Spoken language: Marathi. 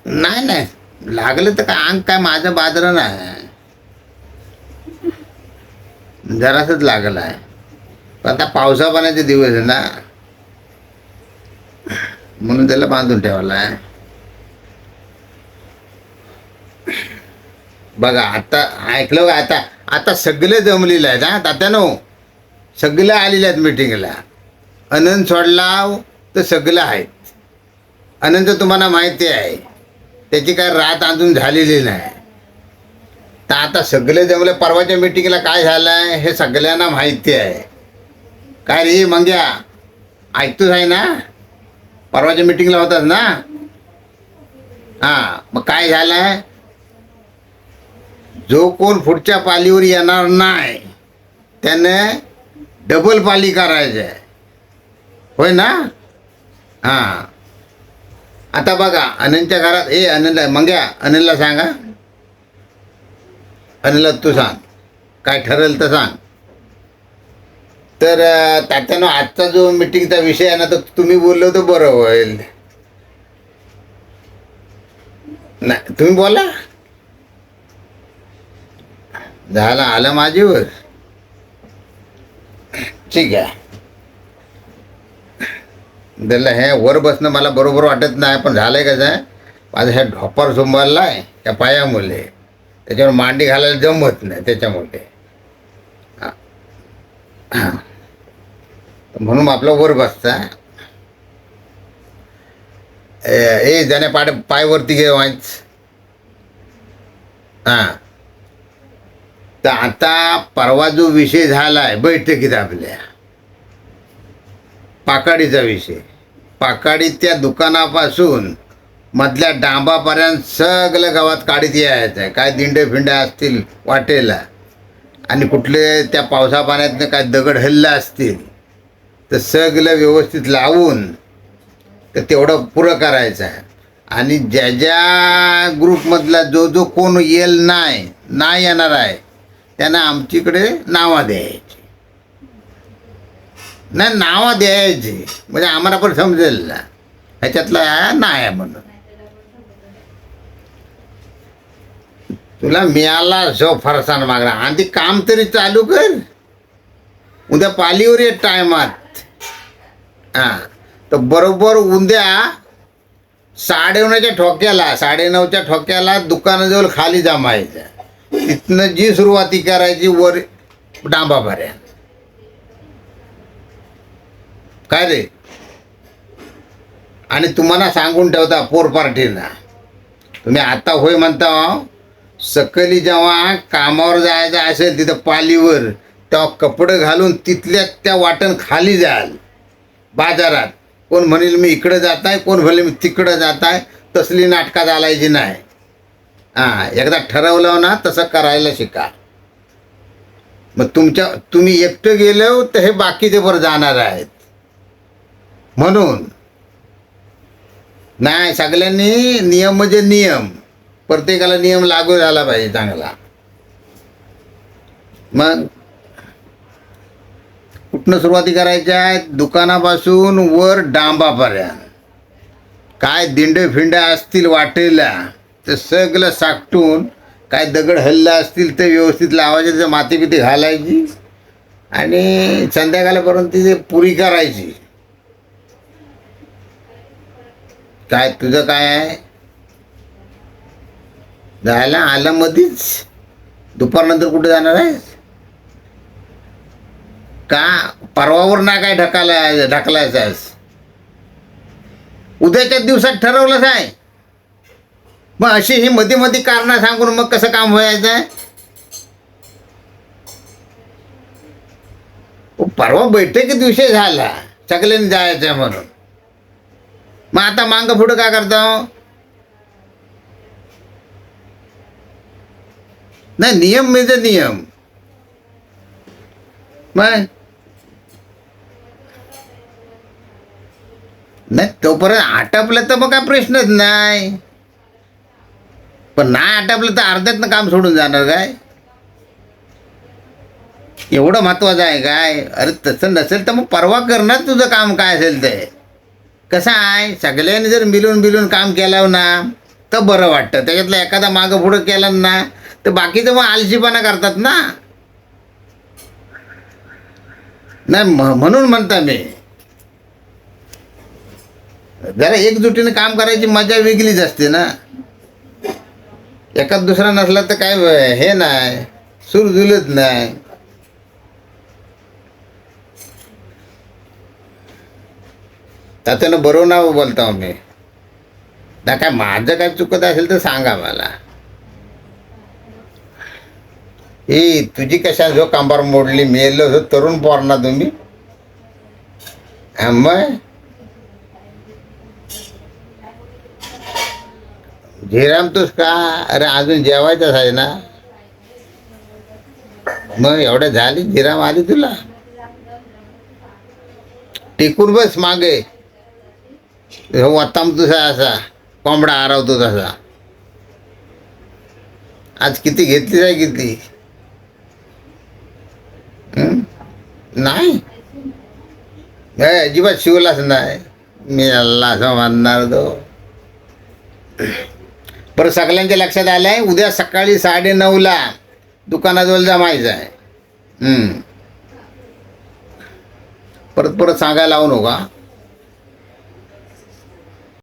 नाही नाही लागलं तर काय अंग काय माझं बाजरं नाही, जरासच लागलं आहे. पण आता पावसा पाण्याचे दिवस आहे ना, म्हणून त्याला बांधून ठेवला आहे. बघा आता ऐकलं का? आता आता सगळे जमलेले आहेत हा तात्यानो, सगळे आलेले आहेत मीटिंगला. अनंत सोडलाव तर सगळं आहेत. अनंत तुम्हाला माहिती आहे, त्याची काय रात अजून झालेली नाही. तर आता सगळे जमले. परवाच्या मीटिंगला काय झालं आहे हे सगळ्यांना माहिती आहे. काय रे मंग्या, ऐकतोच आहे ना? परवाच्या मीटिंगला होतास ना? हां, मग काय झालं आहे? जो कोण पुढच्या पालीवर येणार नाही त्याने डबल पाली करायचं आहे, होय ना? हां, आता बघा अनिलच्या घरात अनिल मंग्या, अनिलला सांगा. अनिलला तू सांग काय ठरेल तर सांग. तर तात्यानं आजचा जो मीटिंगचा विषय आहे ना, तर तुम्ही बोललो तर बरं होईल. नाही तुम्ही बोला. झालं आलं माझीवर, ठीक आहे. त्याला हे वर बसणं मला बरोबर वाटत नाही, पण झालंय कसं आहे, माझं ह्या ढोपर सोंबारला आहे त्या पायामुळे, त्याच्यावर मांडी घालायला जमत नाही त्याच्यामुळे. हां, म्हणून आपलं वर बसता. जाण्या पायवरती घे वाच. हां, तर आता परवा जो विषय झाला आहे बैठकीत आपल्या, पाकाडीचा विषय. पाकाडी त्या दुकानापासून मधल्या डांबापर्यंत सगळं गावात काढीत यायचं आहे. काय दिंडे फिंडे असतील वाटेला, आणि कुठले त्या पावसा पाण्यातनं काय दगड हल्ला असतील, तर सगळं व्यवस्थित लावून तर तेवढं पुरं करायचं आहे. आणि ज्या ज्या ग्रुपमधला जो जो कोण येईल नाही येणार आहे त्यांना आमच्याकडे नावं द्यायची. नाही नावं द्यायची म्हणजे आम्हाला पण समजेल ना ह्याच्यातला नाही आहे म्हणून. तुला मिळाला जो फरसान मागला आणि ती काम तरी चालू कर. उद्या पालीवर ये टायमात. हां, तर बरोबर उद्या 9:30च्या ठोक्याला 9:30च्या ठोक्याला दुकानाजवळ खाली जमायचं. तिथनं जी सुरुवाती करायची वर डांबापर्यंत. काय रे? आणि तुम्हाला सांगून ठेवता पोर पार्टीना, तुम्ही आता होय म्हणता, सकली जेव्हा कामावर जायचं असेल तिथं पालीवर, तेव्हा कपडे घालून तिथल्या त्या वाटण खाली जाल बाजारात. कोण म्हणेल मी इकडं जात आहे, कोण म्हणेल मी तिकडं जात आहे, तसली नाटकं चालायची नाही. हां, एकदा ठरवलं ना तसं करायला शिका. मग तुम्ही एकटं गेलो तर हे बाकीचे बरं जाणार आहेत. म्हणून नाही, सगळ्यांनी नियम म्हणजे नियम, प्रत्येकाला नियम लागू झाला पाहिजे चांगला. मग कुठनं सुरुवाती करायच्या आहे? दुकानापासून वर डांबापर्यंत काय दिंडे फिंडे असतील वाटेला ते सगळं साकटून, काय दगड हल्ला असतील ते व्यवस्थित लावायचे, त्याचं माती बिती घालायची आणि संध्याकाळपर्यंत ती पुरी करायची. काय तुझं काय आहे? जायला आलं मधीच, दुपारनंतर कुठे जाणार आहेस का? परवावर ना काय ढकलायचं आहेस? उद्याच्या दिवसात ठरवलंच आहे. मग अशी ही मध्ये मध्ये कारणं सांगून मग कसं काम व्हायचं आहे? परवा बैठकीत विषय झाला सगळ्यांनी जायचं आहे म्हणून. मग आता मागं पुढं काय करता? नाही, नियम म्हणजे नियम. मग नाही, तोपर्यंत आटपलं तर मग काय प्रश्नच नाही. पण नाही आटपलं तर अर्ध्यातनं काम सोडून जाणार काय? एवढं महत्वाचं आहे काय? अरे तसं नसेल तर मग परवा करणार तुझं काम काय असेल ते. कसं आहे, सगळ्यांनी जर मिळून काम केलं ना तर बरं वाटतं. त्याच्यातलं एखादा मागं पुढं केलं ना तर बाकीचं मग आलशीपणा करतात ना. नाही म्हणून म्हणता मी, जरा एकजुटीने काम करायची मजा वेगळीच असते ना. एखाद दुसरा नसला तर काय हे नाही, सुरजुलत नाही. त्याच्यानं बरोबर नाव बोलतो मी ना. काय माझं काय चुकत असेल तर सांगा मला. ही तुझी कशा जो कांबार मोडली मेलो हो तरुण पोर ना तुम्ही. मग झिराम तूच का? अरे अजून जेवायचंच आहे ना. मग एवढं झाली झिराम आली तुला. टिकून बस मागे. वत्ताम तुझा असा कोंबडा हरवतो तसा. आज किती घेतली आहे किती? नाही अजिबात शिवलाच नाही मी. अल्ला असं म्हणणार तो. बरं सगळ्यांच्या लक्षात आलंय उद्या सकाळी 9:30ला दुकानाजवळ जमायचं आहे. परत सांगायला लावू नका.